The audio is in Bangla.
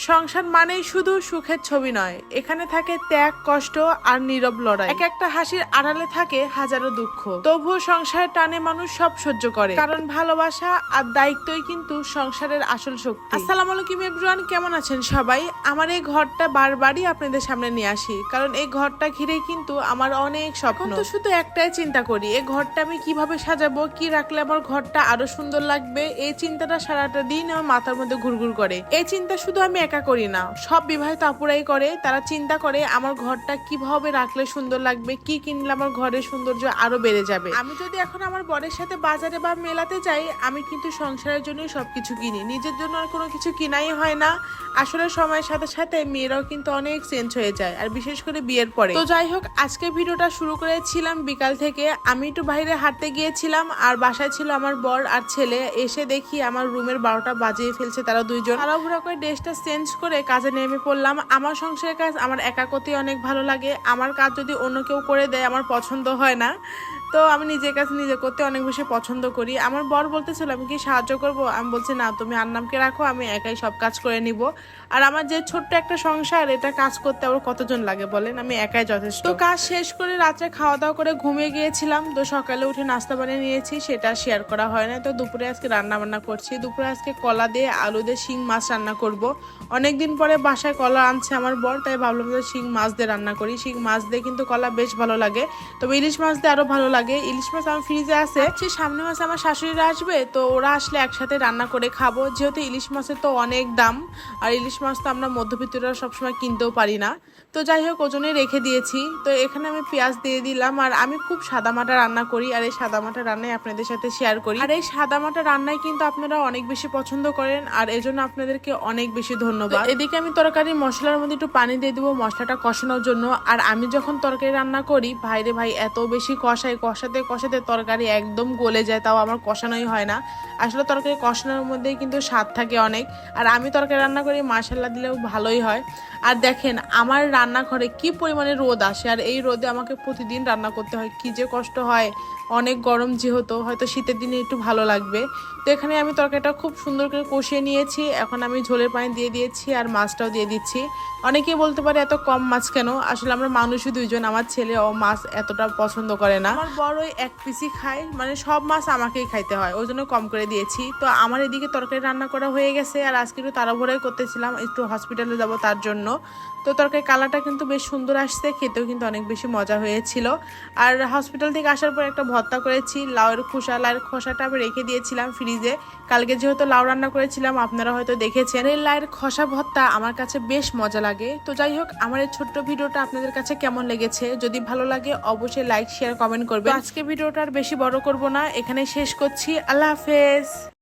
সংসার মানেই শুধু সুখের ছবি নয়, এখানে থাকে ত্যাগ, কষ্ট আর নীরব লড়াই। এক একটা হাসির আড়ালে থাকে হাজারো দুঃখ। তবুও সংসারের টানে মানুষ সব সহ্য করে, কারণ ভালোবাসা আর দায়িত্বই কিন্তু সংসারের আসল শক্তি। আসসালামু আলাইকুম এভরিওয়ান, কেমন আছেন সবাই? আমার এই ঘরটা বারবারই আপনাদের সামনে নিয়ে আসি, কারণ এই ঘরটা ঘিরে কিন্তু আমার অনেক স্বপ্ন। তো শুধু একটাই চিন্তা করি, এই ঘরটা আমি কিভাবে সাজাবো, কি রাখলে আমার ঘরটা আরো সুন্দর লাগবে। এই চিন্তাটা সারাটা দিন আমার মাথার মধ্যে ঘুরঘুর করে। এই চিন্তা শুধু আমি একা করি না, সব বিবাহিত আপুরাই করে। তারা চিন্তা করে আমার ঘরটা কিভাবে রাখলে সুন্দর লাগবে, কি কিনলে আমার ঘরের সৌন্দর্য আরো বেড়ে যাবে। আমি যদি এখন আমার বরের সাথে বাজারে বা মেলাতে যাই, আমি কিন্তু সংসারের জন্য সবকিছু কিনি, নিজের জন্য আর কোনো কিছু কিনাই হয় না। আসলে সময়ের সাথে সাথে মেয়েরাও কিন্তু অনেক চেঞ্জ হয়ে যায়, আর বিশেষ করে বিয়ের পরে। তো যাই হোক, আজকে ভিডিওটা শুরু করেছিলাম বিকাল থেকে। আমি একটু বাইরে হাঁটতে গিয়েছিলাম, আর বাসায় ছিল আমার বর আর ছেলে। এসে দেখি আমার রুমের 12টা বাজিয়ে ফেলছে তারা দুইজন। তাড়াহুড়া করে ড্রেসটা চেঞ্জ করে কাজে নেমে পড়লাম। আমার সংসারের কাজ আমার একা করতে অনেক ভালো লাগে। আমার কাজ যদি অন্য কেউ করে দেয় আমার পছন্দ হয় না, তো আমি নিজের কাছে নিজে করতে অনেক বেশি পছন্দ করি। আমার বর বলতেছিল আমি কি সাহায্য করব, আমি বলছি না, তুমি আন্নামকে রাখো, আমি একাই সব কাজ করে নিব। আর আমার যে ছোট্ট একটা সংসার, এটা কাজ করতে আবার কতজন লাগে বলেন, আমি একাই যথেষ্ট। তো কাজ শেষ করে রাত্রে খাওয়া দাওয়া করে ঘুমিয়ে গিয়েছিলাম। তো সকালে উঠে নাস্তা বানিয়ে নিয়েছি, সেটা শেয়ার করা হয় না। তো দুপুরে আজকে রান্না বান্না করছি। দুপুরে আজকে কলা দিয়ে আলু দিয়ে শিং মাছ রান্না করব। অনেকদিন পরে বাসায় কলা আনছে আমার বর, তাই ভাবলাম যে শিং মাছ দিয়ে রান্না করি। শিং মাছ দিয়ে কিন্তু কলা বেশ ভালো লাগে, তবে ইলিশ মাছ দিয়ে আরো ভালো লাগে। ইলিশ মাছ আমার ফ্রিজে আছে, সামনে মাসে আমার শাশুড়িরা আসবে, তো ওরা আসলে একসাথে রান্না করে খাবো। যেহেতু ইলিশ মাছের তো অনেক দাম, আর ইলিশ মাছ তো আমরা মধ্যবিত্তরা সবসময় কিনতেও পারি না। তো যাই হোক, ওজনে রেখে দিয়েছি। তো এখানে আমি পেঁয়াজ দিয়ে দিলাম। আর আমি খুব সাদামাটা রান্না করি, আর এই সাদামাটা রান্নাই আপনাদের সাথে শেয়ার করি। আর এই সাদামাটা রান্নায় কিন্তু আপনারা অনেক বেশি পছন্দ করেন, আর এজন্য আপনাদেরকে অনেক বেশি ধন্যবাদ। এদিকে আমি তরকারির মশলার মধ্যে একটু পানি দিয়ে দিব মশলাটা কষানোর জন্য। আর আমি যখন তরকারি রান্না করি, ভাইরে ভাই এত বেশি কষাই, কষাতে কষাতে তরকারি একদম গলে যায়, তাও আমার কষানোই হয় না। আসলে তরকারি কষানোর মধ্যেই কিন্তু স্বাদ থাকে অনেক। আর আমি তরকারি রান্না করি মাশাআল্লাহ দিলেও ভালোই হয়। আর দেখেন আমার রান্নাঘরে কি পরিমাণে রোদ আসে, আর এই রোদে আমাকে প্রতিদিন রান্না করতে হয়, কি যে কষ্ট হয়। অনেক গরম যেহেতু, হয়তো শীতের দিনে একটু ভালো লাগবে। তো এখানে আমি তরকারিটা খুব সুন্দর করে কষিয়ে নিয়েছি। এখন আমি ঝোলের পানি দিয়ে দিয়েছি, আর মাছটাও দিয়ে দিচ্ছি। অনেকেই বলতে পারে এত কম মাছ কেন, আসলে আমরা মানুষই দুইজন, আমার ছেলে ও মাছ এতটা পছন্দ করে না। আমার বড় ওই এক পিসই খায়, মানে সব মাছ আমাকেই খাইতে হয়, ওই জন্য কম করে দিয়েছি। তো আমার এদিকে তরকারি রান্না করা হয়ে গেছে, আর আজকে একটু তাড়াহুড়াই করতেছিলাম, একটু হসপিটালে যাব তার জন্য। তো তরকারি কালারটা কিন্তু বেশ সুন্দর আসছে, খেতেও কিন্তু অনেক বেশি মজা হয়েছিল। আর হসপিটাল থেকে আসার পর একটা ভর্তা করেছি, লাউয়ের খোসা। লাউয়ের খোসাটা আমি রেখে দিয়েছিলাম ফ্রিজে, কালকে যেহেতু লাউ রান্না করেছিলাম, আপনারা হয়তো দেখেছেন। এই লাউয়ের খোসা ভর্তা আমার কাছে বেশ মজা লাগে। তো যাই হোক, আমার এই ছোট্ট ভিডিওটা আপনাদের কাছে কেমন লেগেছে, যদি ভালো লাগে অবশ্যই লাইক শেয়ার কমেন্ট করবে। আজকে ভিডিওটা আর বেশি বড় করব না, এখানে শেষ করছি। আল্লাহ হাফেজ।